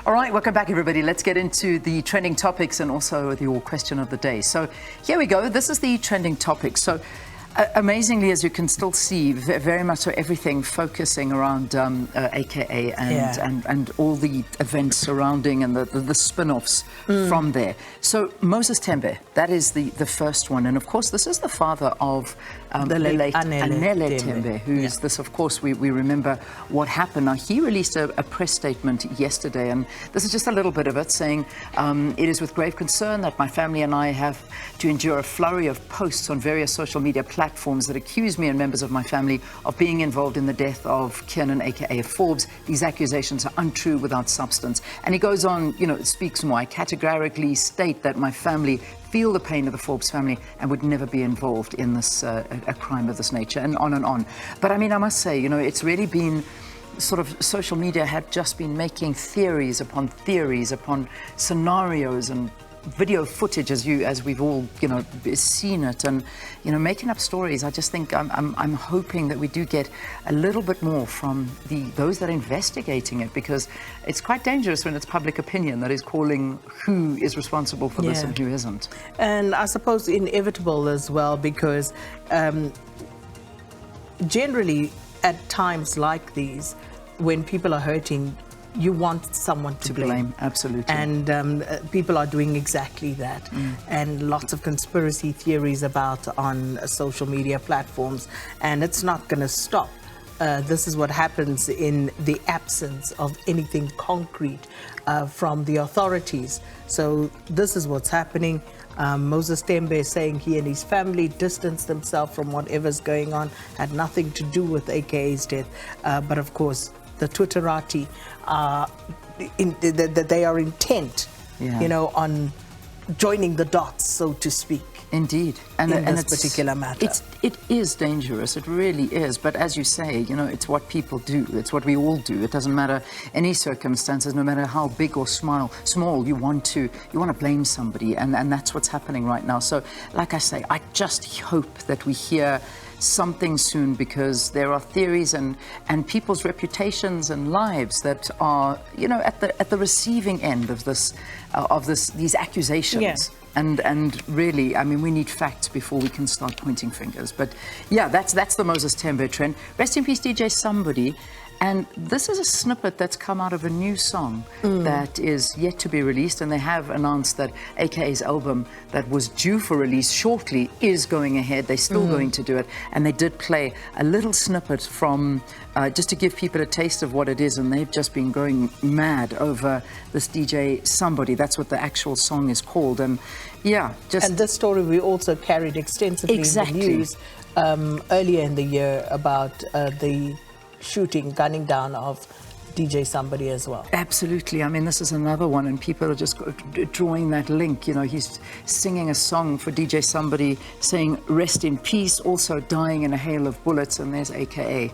All right, welcome back, everybody. Let's get into the trending topics and also your question of the day. So here we go. This is the trending topic. So amazingly, as you can still see, very much so everything focusing around AKA and all the events surrounding and the spin-offs from there. So Moses Tembe, that is the first one. And of course, this is the father of the late Anele Tembe, who's this, of course, we remember what happened. Now, he released a press statement yesterday, and this is just a little bit of it, saying, it is with grave concern that my family and I have to endure a flurry of posts on various social media platforms that accuse me and members of my family of being involved in the death of Kiernan, aka Forbes. These accusations are untrue, without substance. And he goes on, speaks more. I categorically state that my family feel the pain of the Forbes family and would never be involved in this a crime of this nature, and on and on. But I mean, I must say, it's really been sort of, social media had just been making theories upon scenarios and video footage, as we've all seen it, and making up stories. I just think I'm hoping that we do get a little bit more from those that are investigating it, because it's quite dangerous when it's public opinion that is calling who is responsible for this and who isn't. And I suppose inevitable as well, because generally at times like these, when people are hurting, you want someone to blame. Absolutely. And people are doing exactly that. And lots of conspiracy theories on social media platforms, and it's not going to stop. This is what happens in the absence of anything concrete from the authorities. So this is what's happening. Moses Tembe is saying he and his family distanced themselves from whatever's going on, had nothing to do with AKA's death. But of course, the Twitterati, that they are intent, on joining the dots, so to speak. Indeed, and in this particular matter, it is dangerous. It really is. But as you say, it's what people do. It's what we all do. It doesn't matter any circumstances, no matter how big or small. You want to blame somebody, and that's what's happening right now. So, like I say, I just hope that we hear something soon, because there are theories and people's reputations and lives that are at the receiving end of these accusations. Yeah. And really, I mean, we need facts before we can start pointing fingers. But yeah, that's the Moses Tembe trend. Rest in peace, DJ Somebody. And this is a snippet that's come out of a new song that is yet to be released. And they have announced that AKA's album that was due for release shortly is going ahead. They're still going to do it. And they did play a little snippet from, just to give people a taste of what it is. And they've just been going mad over this DJ Somebody. That's what the actual song is called. And yeah, And this story we also carried extensively in the news earlier in the year about the gunning down of DJ Somebody as well. Absolutely. I mean, this is another one, and people are just drawing that link. He's singing a song for DJ Somebody saying rest in peace, also dying in a hail of bullets, and there's AKA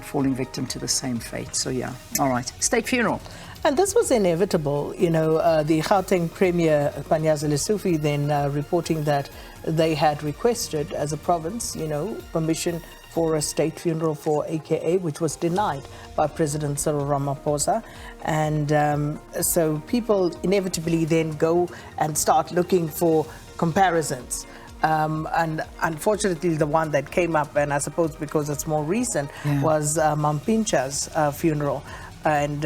falling victim to the same fate. So yeah, all right. State funeral. And this was inevitable. The Gauteng Premier Panyaza Lesufi then reporting that they had requested as a province, permission for a state funeral for AKA, which was denied by President Cyril Ramaphosa. And so people inevitably then go and start looking for comparisons. And unfortunately, the one that came up, and I suppose because it's more recent, was Mampincha's funeral. And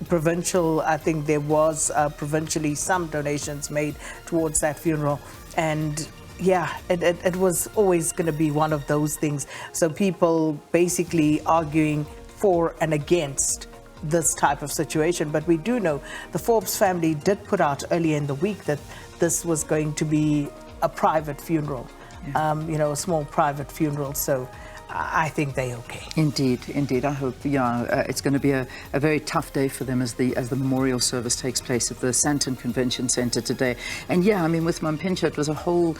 provincial, I think there was provincially some donations made towards that funeral. And yeah, it was always going to be one of those things. So people basically arguing for and against this type of situation. But we do know the Forbes family did put out earlier in the week that this was going to be a private funeral, a small private funeral. So I think they're okay. Indeed. I hope, it's going to be a very tough day for them as the memorial service takes place at the Sandton Convention Centre today. And yeah, I mean, with Mampincha, there's a whole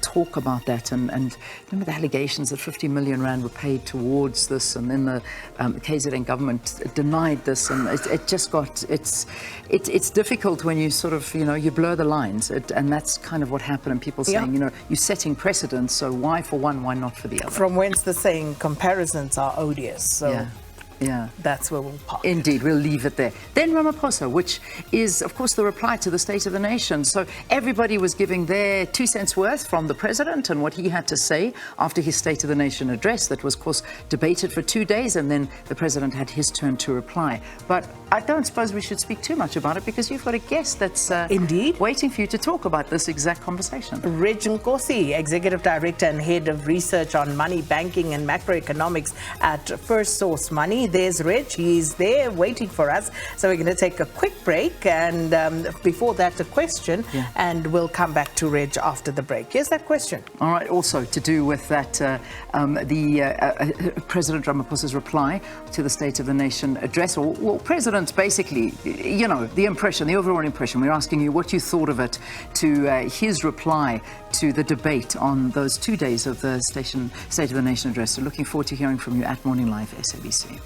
talk about that. And remember the allegations that 50 million rand were paid towards this, and then the KZN government denied this, and it just got, it's difficult when you sort of, you blur the lines, and that's kind of what happened. And people saying, you're setting precedents, so why for one, why not for the other? From whence the saying comparisons are odious. So Yeah. That's where we'll park. Indeed, we'll leave it there. Then Ramaphosa, which is, of course, the reply to the State of the Nation. So everybody was giving their 2 cents worth from the president and what he had to say after his State of the Nation address that was, of course, debated for 2 days, and then the president had his turn to reply. But I don't suppose we should speak too much about it because you've got a guest that's Indeed. waiting for you to talk about this exact conversation. Reg Nkosi, Executive Director and Head of Research on Money, Banking and Macroeconomics at First Source Money. There's Reg. He's there waiting for us. So we're going to take a quick break, and before that, a question, and we'll come back to Reg after the break. Here's that question. All right, also to do with that, President Ramaphosa's reply to the State of the Nation address, or well, President basically, you know, the impression, the overall impression. We're asking you what you thought of it, to his reply to the debate on those 2 days of the State of the Nation address. So looking forward to hearing from you at Morning Live SABC.